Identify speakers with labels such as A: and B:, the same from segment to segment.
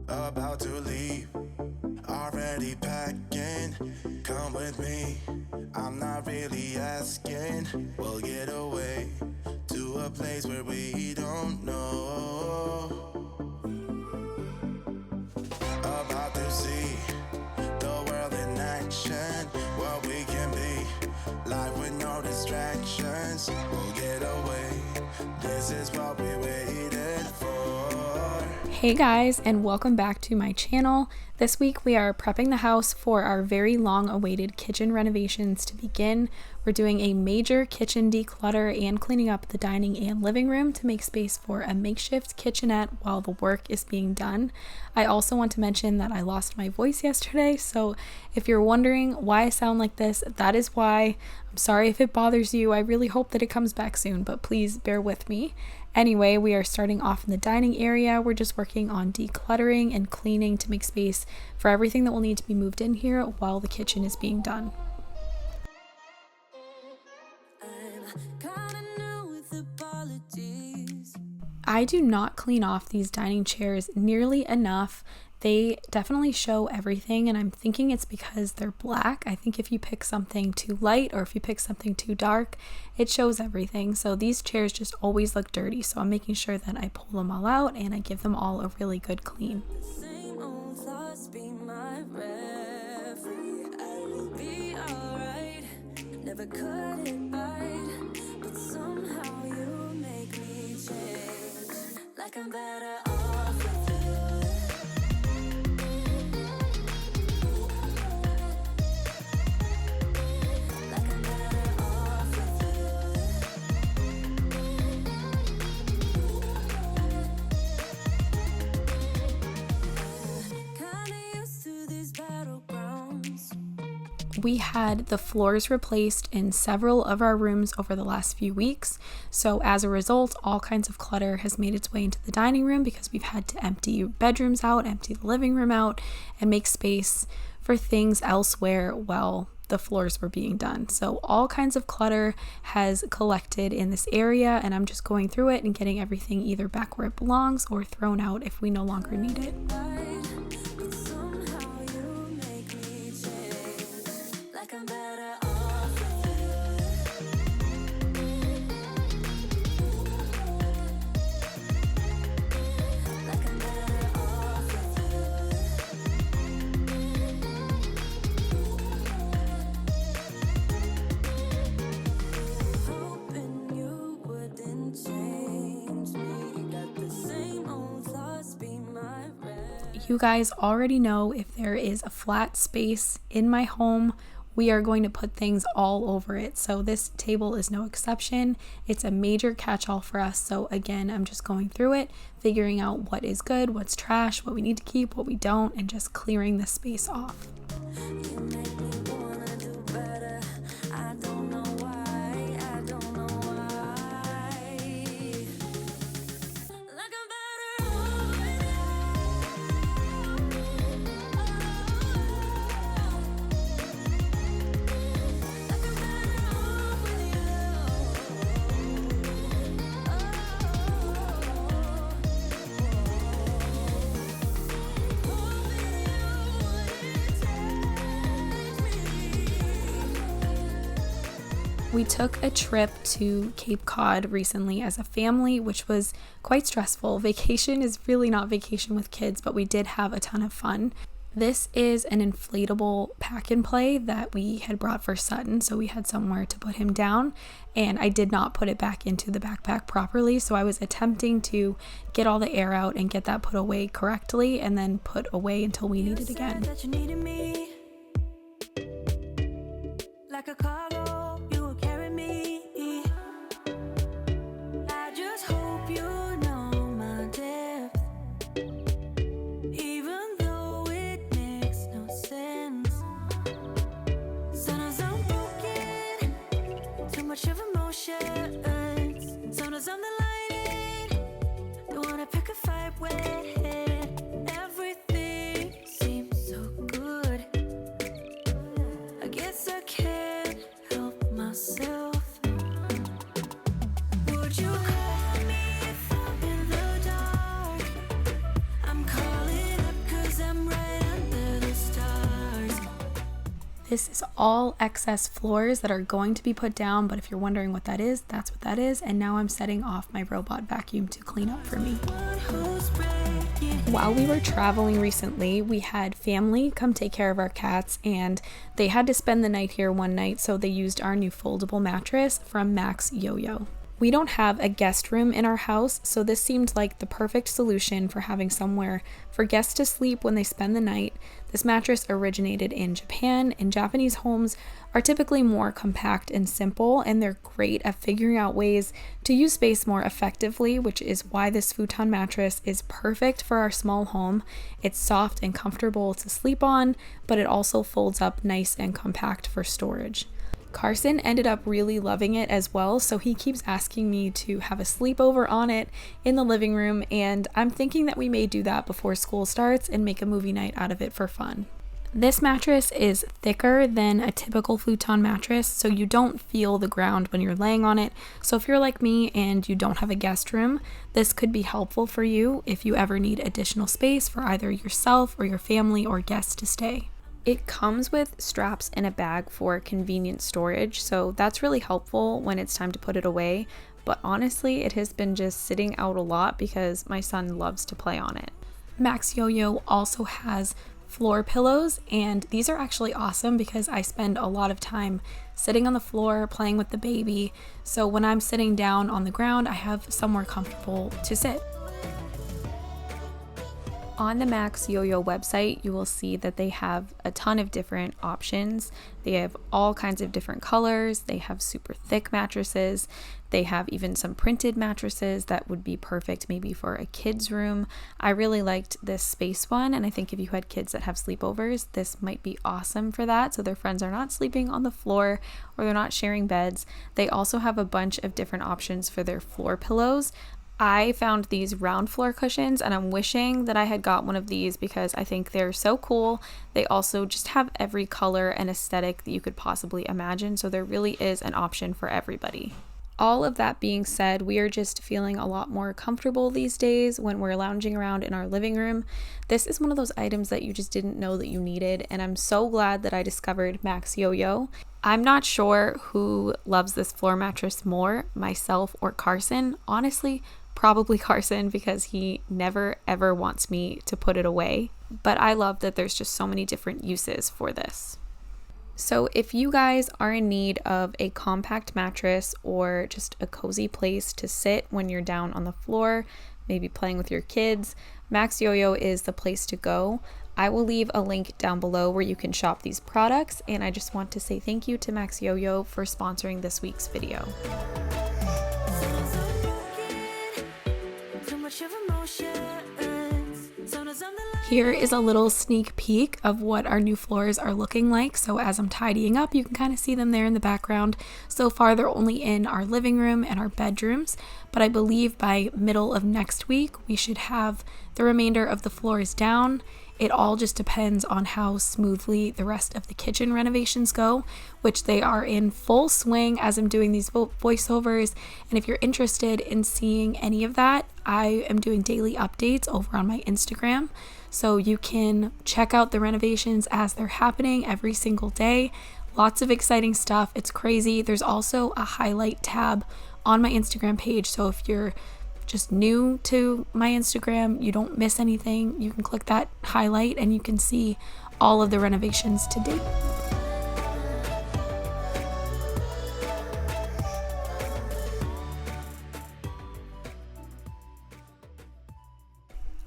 A: About to leave, already packing. Come with me, I'm not really asking. We'll get away to a place where we don't know. About to see the world in action, what we can be, life with no distractions. We'll get away, this is what we waited for.
B: Hey guys, and welcome back to my channel. This week we are prepping the house for our very long awaited kitchen renovations to begin. We're doing a major kitchen declutter and cleaning up the dining and living room to make space for a makeshift kitchenette while the work is being done. I also want to mention that I lost my voice yesterday, so if you're wondering why I sound like this, that is why. I'm sorry if it bothers you. I really hope that it comes back soon, but please bear with me. Anyway, we are starting off in the dining area. We're just working on decluttering and cleaning to make space for everything that will need to be moved in here while the kitchen is being done. I do not clean off these dining chairs nearly enough. They definitely show everything, and I'm thinking it's because they're black. I think if you pick something too light or if you pick something too dark, it shows everything. So these chairs just always look dirty, so I'm making sure that I pull them all out and I give them all a really good clean. Never cut it right, but somehow you make me change. Like I'm better off with you. Like I'm better off with you. Kinda used to these battlegrounds. We had the floors replaced in several of our rooms over the last few weeks, so as a result, all kinds of clutter has made its way into the dining room because we've had to empty bedrooms out, empty the living room out, and make space for things elsewhere while the floors were being done. So all kinds of clutter has collected in this area, and I'm just going through it and getting everything either back where it belongs or thrown out if we no longer need it. I'm better off with you. Like I'm better off with you. Hoping you wouldn't change me. Got the same old thoughts be my red. You guys already know if there is a flat space in my home, we are going to put things all over it. So this table is no exception. It's a major catch-all for us. So again, I'm just going through it, figuring out what is good, what's trash, what we need to keep, what we don't, and just clearing the space off. You make me wanna do better. I don't know why, I don't know why. Like I'm better off with We took a trip to Cape Cod recently as a family, which was quite stressful. Vacation is really not vacation with kids, but we did have a ton of fun. This is an inflatable pack and play that we had brought for Sutton, so we had somewhere to put him down, and I did not put it back into the backpack properly, so I was attempting to get all the air out and get that put away correctly and then put away until we need it again. That you needed me, like a cargo, you will carry me. I just hope you know my depth, even though it makes no sense. Sometimes I'm broken, too much of emotion. Sometimes I'm the lighting, don't wanna pick a fight with. Everything seems so good. This is all excess floors that are going to be put down, but if you're wondering what that is, that's what that is. And now I'm setting off my robot vacuum to clean up for me. While we were traveling recently, we had family come take care of our cats, and they had to spend the night here one night, so they used our new foldable mattress from Maxyoyo. We don't have a guest room in our house, so this seemed like the perfect solution for having somewhere for guests to sleep when they spend the night. This mattress originated in Japan, and Japanese homes are typically more compact and simple, and they're great at figuring out ways to use space more effectively, which is why this futon mattress is perfect for our small home. It's soft and comfortable to sleep on, but it also folds up nice and compact for storage. Carson ended up really loving it as well, so he keeps asking me to have a sleepover on it in the living room, and I'm thinking that we may do that before school starts and make a movie night out of it for fun. This mattress is thicker than a typical futon mattress, so you don't feel the ground when you're laying on it. So if you're like me and you don't have a guest room, this could be helpful for you if you ever need additional space for either yourself or your family or guests to stay. It comes with straps and a bag for convenient storage, so that's really helpful when it's time to put it away. But honestly, it has been just sitting out a lot because my son loves to play on it. Maxyoyo also has floor pillows, and these are actually awesome because I spend a lot of time sitting on the floor playing with the baby. So when I'm sitting down on the ground, I have somewhere comfortable to sit. On the Maxyoyo website, you will see that they have a ton of different options. They have all kinds of different colors. They have super thick mattresses. They have even some printed mattresses that would be perfect maybe for a kid's room. I really liked this space one, and I think if you had kids that have sleepovers, this might be awesome for that, so their friends are not sleeping on the floor or they're not sharing beds. They also have a bunch of different options for their floor pillows. I found these round floor cushions, and I'm wishing that I had got one of these because I think they're so cool. They also just have every color and aesthetic that you could possibly imagine, so there really is an option for everybody. All of that being said, we are just feeling a lot more comfortable these days when we're lounging around in our living room. This is one of those items that you just didn't know that you needed, and I'm so glad that I discovered Maxyoyo. I'm not sure who loves this floor mattress more, myself or Carson. Honestly, probably Carson, because he never ever wants me to put it away. But I love that there's just so many different uses for this. So if you guys are in need of a compact mattress or just a cozy place to sit when you're down on the floor, maybe playing with your kids, Maxyoyo is the place to go. I will leave a link down below where you can shop these products, and I just want to say thank you to Maxyoyo for sponsoring this week's video. Here is a little sneak peek of what our new floors are looking like. So as I'm tidying up, you can kind of see them there in the background. So far, they're only in our living room and our bedrooms, but I believe by middle of next week, we should have the remainder of the floors down. It all just depends on how smoothly the rest of the kitchen renovations go, which they are in full swing as I'm doing these voiceovers. And if you're interested in seeing any of that, I am doing daily updates over on my Instagram. So you can check out the renovations as they're happening every single day. Lots of exciting stuff. It's crazy. There's also a highlight tab on my Instagram page. So if you're just new to my Instagram, you don't miss anything, you can click that highlight and you can see all of the renovations to date.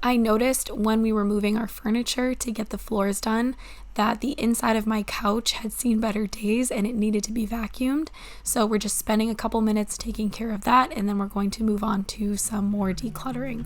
B: I noticed when we were moving our furniture to get the floors done that the inside of my couch had seen better days and it needed to be vacuumed. So we're just spending a couple minutes taking care of that, and then we're going to move on to some more decluttering.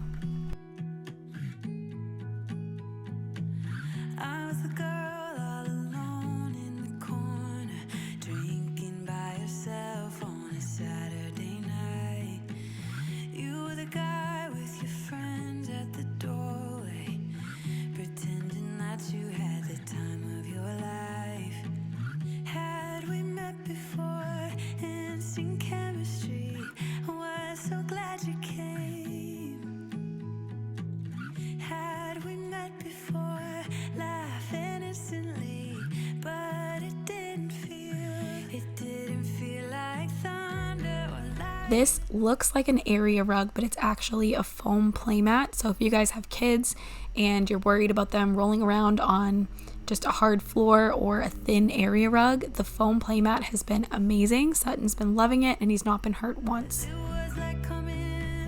B: This looks like an area rug, but it's actually a foam playmat. So if you guys have kids and you're worried about them rolling around on just a hard floor or a thin area rug, the foam playmat has been amazing. Sutton's been loving it and he's not been hurt once.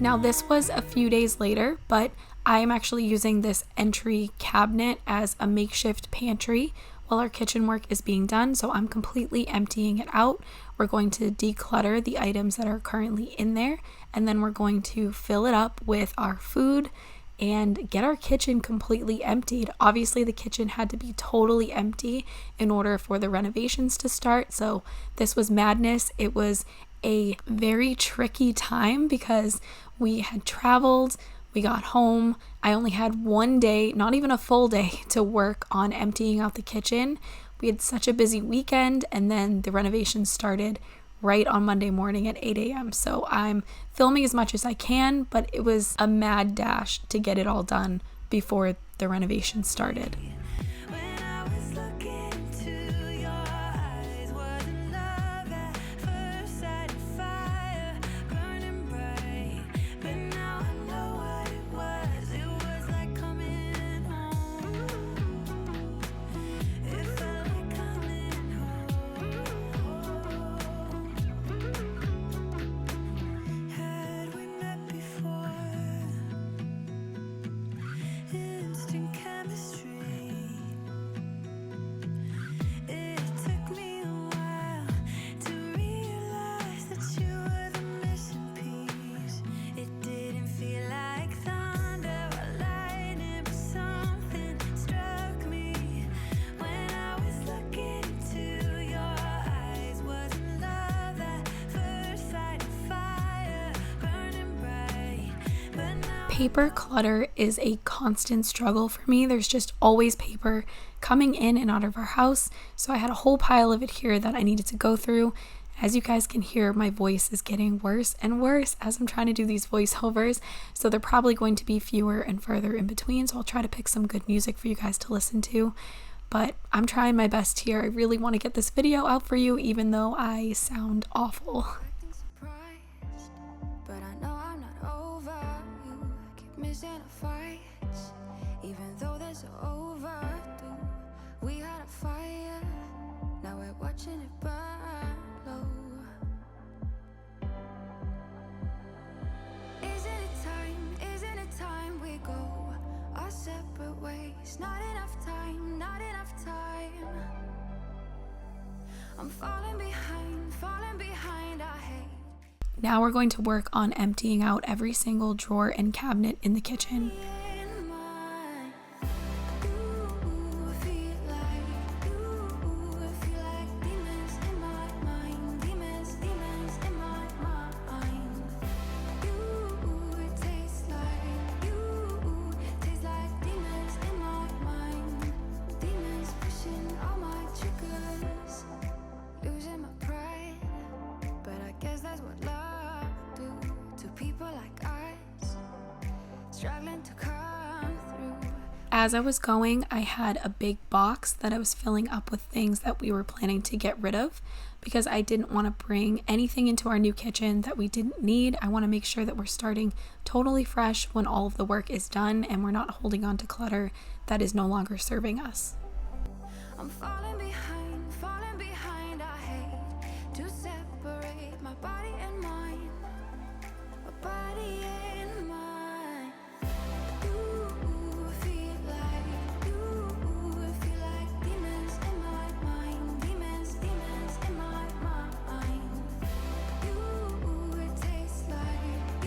B: Now this was a few days later, but I am actually using this entry cabinet as a makeshift pantry while our kitchen work is being done, so I'm completely emptying it out. We're going to declutter the items that are currently in there, and then we're going to fill it up with our food and get our kitchen completely emptied. Obviously, the kitchen had to be totally empty in order for the renovations to start, so this was madness. It was a very tricky time because we had traveled, we got home. I only had one day, not even a full day, to work on emptying out the kitchen. We had such a busy weekend, and then the renovation started right on Monday morning at 8 a.m. So I'm filming as much as I can, but it was a mad dash to get it all done before the renovation started. Paper clutter is a constant struggle for me. There's just always paper coming in and out of our house. So I had a whole pile of it here that I needed to go through. As you guys can hear, my voice is getting worse and worse as I'm trying to do these voiceovers. So they're probably going to be fewer and further in between. So I'll try to pick some good music for you guys to listen to. But I'm trying my best here. I really want to get this video out for you, even though I sound awful.
C: Missing a fight, even though there's overdue. We had a fire, now we're watching it burn low. Isn't it time we go our separate ways? Not enough time, not enough time. I'm falling behind, I hate.
B: Now we're going to work on emptying out every single drawer and cabinet in the kitchen. As I was going, I had a big box that I was filling up with things that we were planning to get rid of because I didn't want to bring anything into our new kitchen that we didn't need. I want to make sure that we're starting totally fresh when all of the work is done and we're not holding on to clutter that is no longer serving us.
C: I'm falling behind, I hate to separate my body and mind, my body and mind. You feel like demons in my mind, demons in my mind. You taste like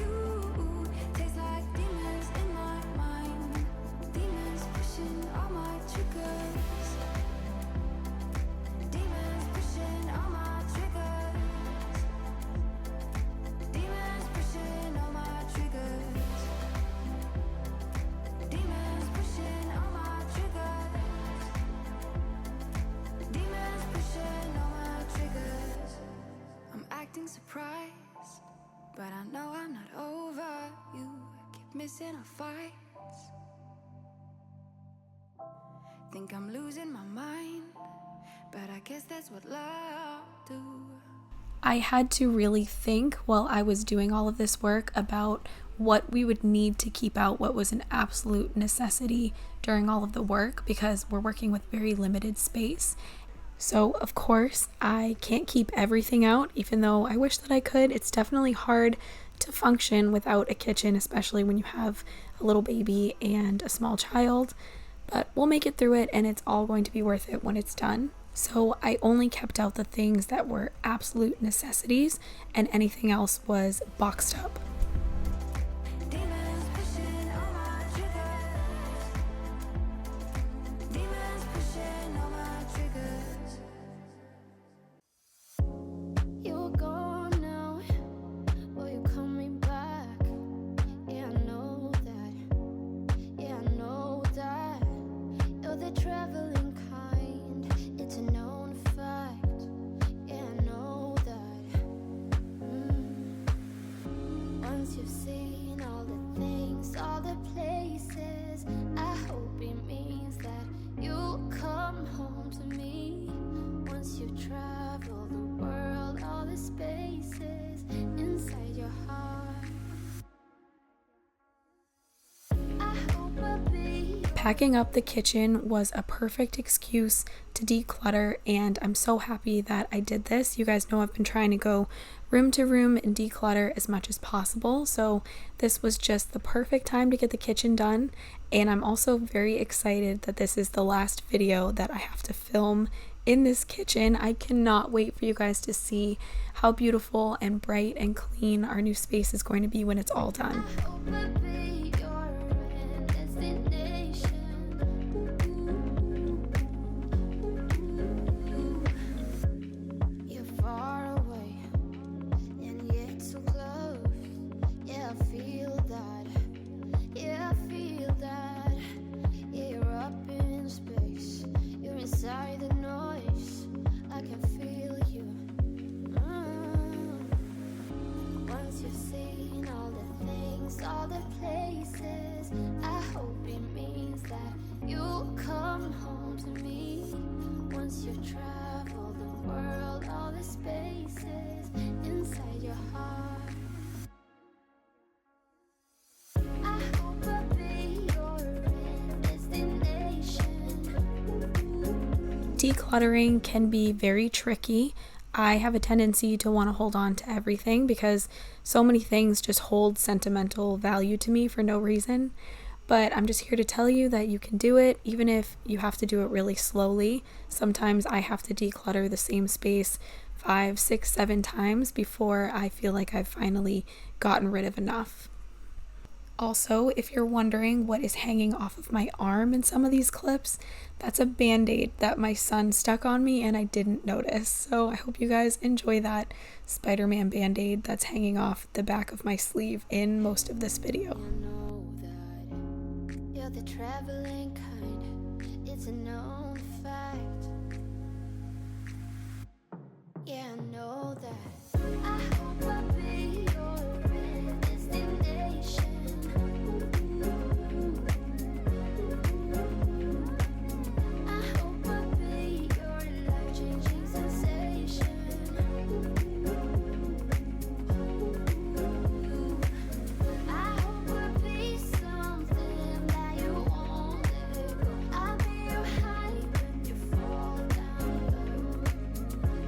C: demons in my mind, demons pushing all my triggers. Surprised, but I know I'm not over you. Keep missing our fights. Think I'm losing my mind, but I guess that's what love do.
B: I had to really think while I was doing all of this work about what we would need to keep out what was an absolute necessity during all of the work, because we're working with very limited space. So of course I can't keep everything out, even though I wish that I could. It's definitely hard to function without a kitchen, especially when you have a little baby and a small child, but we'll make it through it, and it's all going to be worth it when it's done. So I only kept out the things that were absolute necessities, and anything else was boxed up.
C: Demons pushing on my triggers. Demons pushing on my triggers. You're gone now. Will you call me back? Yeah, I know that. Yeah, I know that. You're the traveling kind. It's a known fact. Yeah, I know that. Once you've seen all the things, all the places, I hope it means that you'll come home to me. Once you've traveled the world, all the spaces inside your heart, I hope I'll be.
B: Packing up the kitchen was a perfect excuse to declutter, and I'm so happy that I did this. You guys know I've been trying to go room to room and declutter as much as possible, so this was just the perfect time to get the kitchen done. And I'm also very excited that this is the last video that I have to film in this kitchen. I cannot wait for you guys to see how beautiful and bright and clean our new space is going to be when it's all done.
C: I hope I'll be your destination. You're far away, and yet so close. Yeah, I feel that. Yeah, I feel that. Yeah, you're up in space. You're inside the noise. I can feel you. Once you've seen all the things, all the places, I hope it means that you'll come home to me. Once you've traveled the world, all the spaces inside your heart, I hope I'll be your destination.
B: Decluttering can be very tricky. I have a tendency to want to hold on to everything because so many things just hold sentimental value to me for no reason. But I'm just here to tell you that you can do it, even if you have to do it really slowly. Sometimes I have to declutter the same space 5, 6, 7 times before I feel like I've finally gotten rid of enough. Also, if you're wondering what is hanging off of my arm in some of these clips, that's a band-aid that my son stuck on me and I didn't notice. So I hope you guys enjoy that Spider-Man band-aid that's hanging off the back of my sleeve in most of this video.
C: I know that you're the traveling kind. It's a known fact. Yeah, I know that. I hope I'll be your destination. I hope I'll be your life-changing sensation. I hope I'll be something that you won't let go. I'll be your high when you fall down low.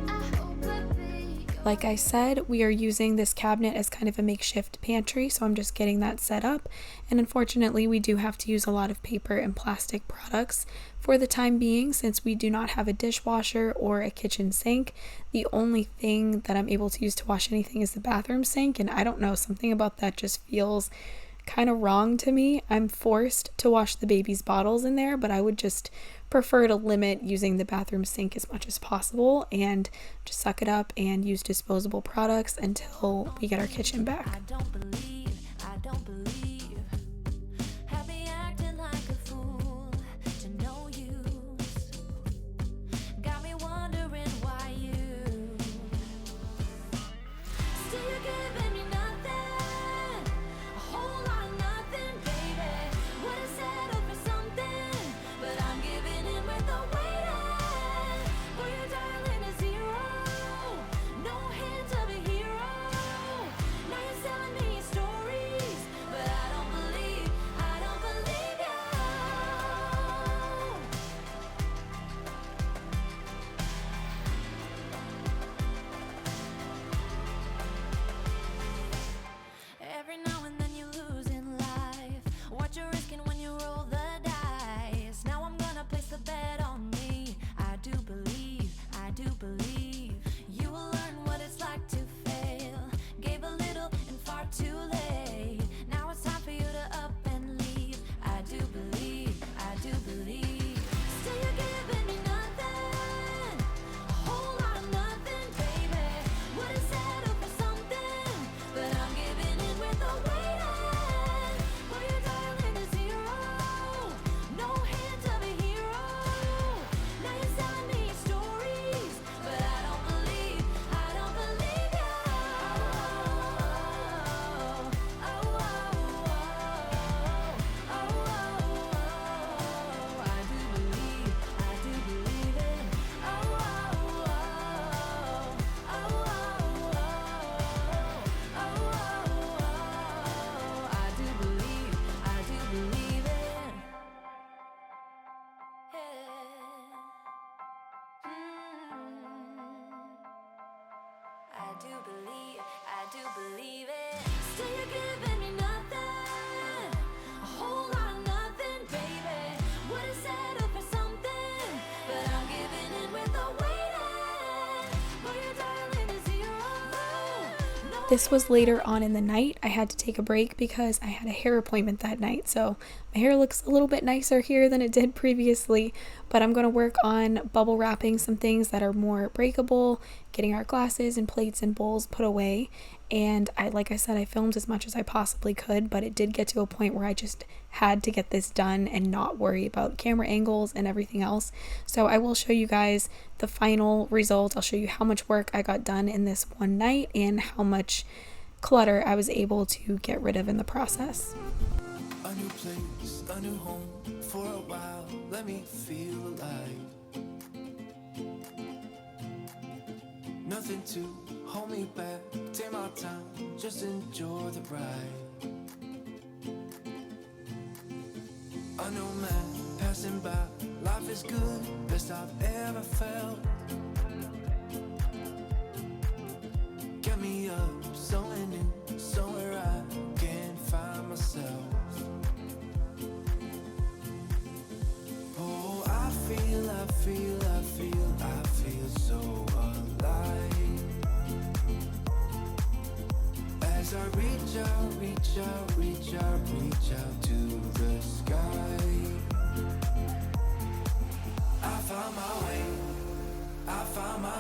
C: I hope I'll be your.
B: Like I said, we are using this cabinet as kind of a makeshift pantry, so I'm just getting that set up. And unfortunately, we do have to use a lot of paper and plastic products for the time being, since we do not have a dishwasher or a kitchen sink. The only thing that I'm able to use to wash anything is the bathroom sink, and I don't know, something about that just feels kind of wrong to me. I'm forced to wash the baby's bottles in there, but I would just prefer to limit using the bathroom sink as much as possible and just suck it up and use disposable products until we get our kitchen back.
C: I don't believe, have me acting like a fool to no use. Got me wondering why you still giving me nothing, a whole lot of nothing, baby. Would've settled for something, but I'm giving in with the waiting. For your darling is zero, no hints I do believe it. Still you're giving me nothing, a whole lot of nothing, baby. Would've settled for something, but I'm giving in with the waiting. For your darling is zero. No.
B: This was later on in the night. I had to take a break because I had a hair appointment that night, so my hair looks a little bit nicer here than it did previously, but I'm going to work on bubble wrapping some things that are more breakable, getting our glasses and plates and bowls put away. And like I said, I filmed as much as I possibly could, but it did get to a point where I just had to get this done and not worry about camera angles and everything else. So I will show you guys the final result. I'll show you how much work I got done in this one night and how much clutter I was able to get rid of in the process.
A: A new place, a new home. For a while, let me feel alive. Nothing to hold me back. Take my time, just enjoy the ride. A new man passing by. Life is good, best I've ever felt. Get me up, somewhere new, somewhere I can find myself. Oh, I feel so alive. As I reach out to the sky. I found my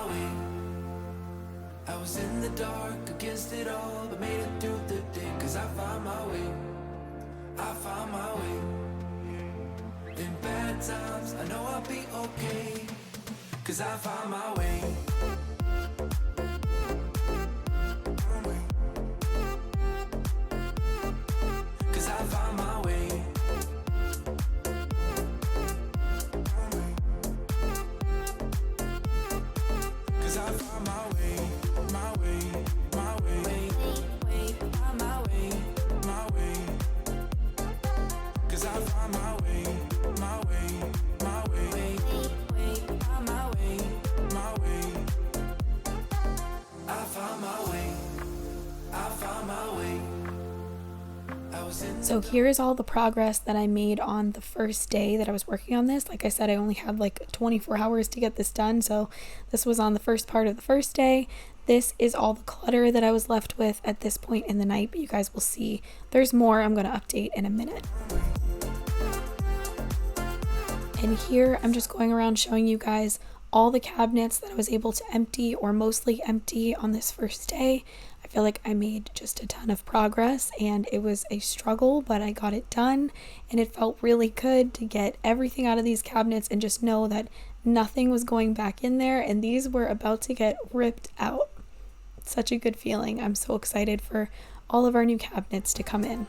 A: way. I was in the dark against it all, but made it through the day. 'Cause I found my way. In bad times, I know I'll be okay. 'Cause I found my way. 'Cause I found my way. 'Cause I found my way. My way. Find my way. My way. 'Cause I found my way. My way. Find my way. My way. I found my way.
B: So here is all the progress that I made on the first day that I was working on this. Like I said, I only had like 24 hours to get this done, so this was on the first part of the first day. This is all the clutter that I was left with at this point in the night, but you guys will see there's more I'm going to update in a minute. And here I'm just going around showing you guys all the cabinets that I was able to empty or mostly empty on this first day. I feel like I made just a ton of progress and it was a struggle, but I got it done and it felt really good to get everything out of these cabinets and just know that nothing was going back in there and these were about to get ripped out. It's such a good feeling. I'm so excited for all of our new cabinets to come in.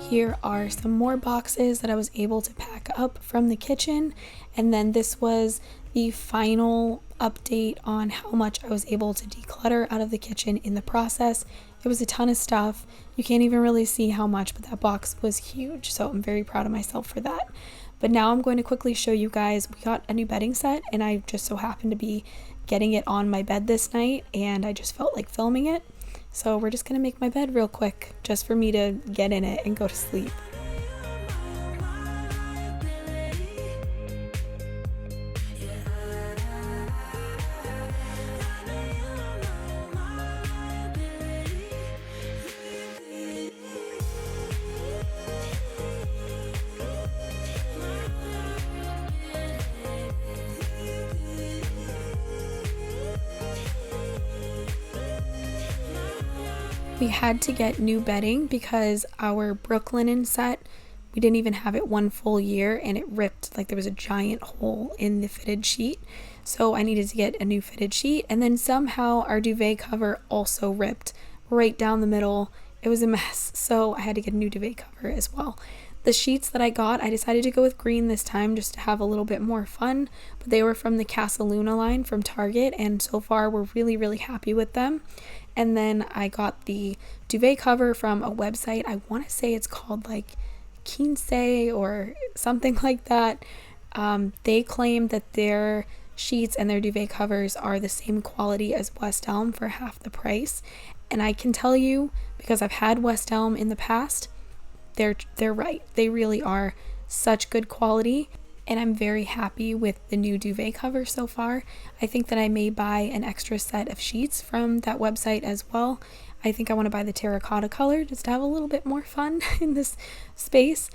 B: Here are some more boxes that I was able to pack up from the kitchen, and then this was the final update on how much I was able to declutter out of the kitchen in the process. It was a ton of stuff. You can't even really see how much, but that box was huge, so I'm very proud of myself for that. But now I'm going to quickly show you guys, we got a new bedding set and I just so happened to be getting it on my bed this night and I just felt like filming it. So we're just gonna make my bed real quick just for me to get in it and go to sleep. We had to get new bedding because our Brooklinen set, we didn't even have it 1 full year and it ripped, like there was a giant hole in the fitted sheet. So I needed to get a new fitted sheet, and then somehow our duvet cover also ripped right down the middle. It was a mess, so I had to get a new duvet cover as well. The sheets that I got, I decided to go with green this time just to have a little bit more fun, but they were from the Casaluna line from Target, and so far we're really happy with them. And then I got the duvet cover from a website. I want to say it's called like Quince or something like that. They claim that their sheets and their duvet covers are the same quality as West Elm for half the price. And I can tell you, because I've had West Elm in the past, they're right. They really are such good quality, and I'm very happy with the new duvet cover so far. I think that I may buy an extra set of sheets from that website as well. I think I want to buy the terracotta color just to have a little bit more fun in this space.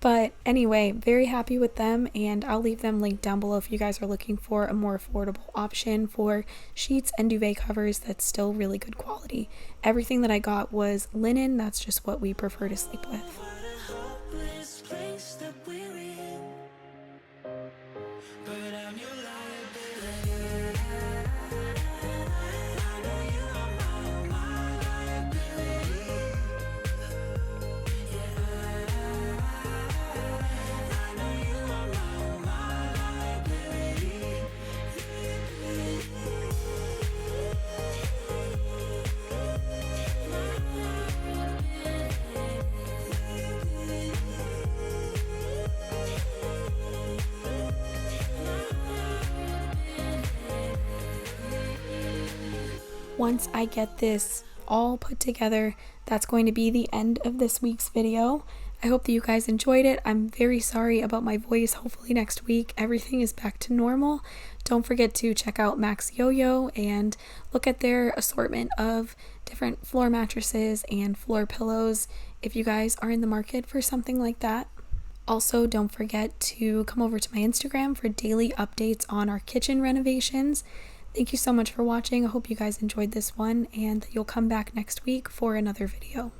B: But anyway, very happy with them, and I'll leave them linked down below if you guys are looking for a more affordable option for sheets and duvet covers that's still really good quality. Everything that I got was linen. That's just what we prefer to sleep with. Once I get this all put together, that's going to be the end of this week's video. I hope that you guys enjoyed it. I'm very sorry about my voice. Hopefully next week everything is back to normal. Don't forget to check out Maxyoyo and look at their assortment of different floor mattresses and floor pillows if you guys are in the market for something like that. Also, don't forget to come over to my Instagram for daily updates on our kitchen renovations. Thank you so much for watching. I hope you guys enjoyed this one and that you'll come back next week for another video.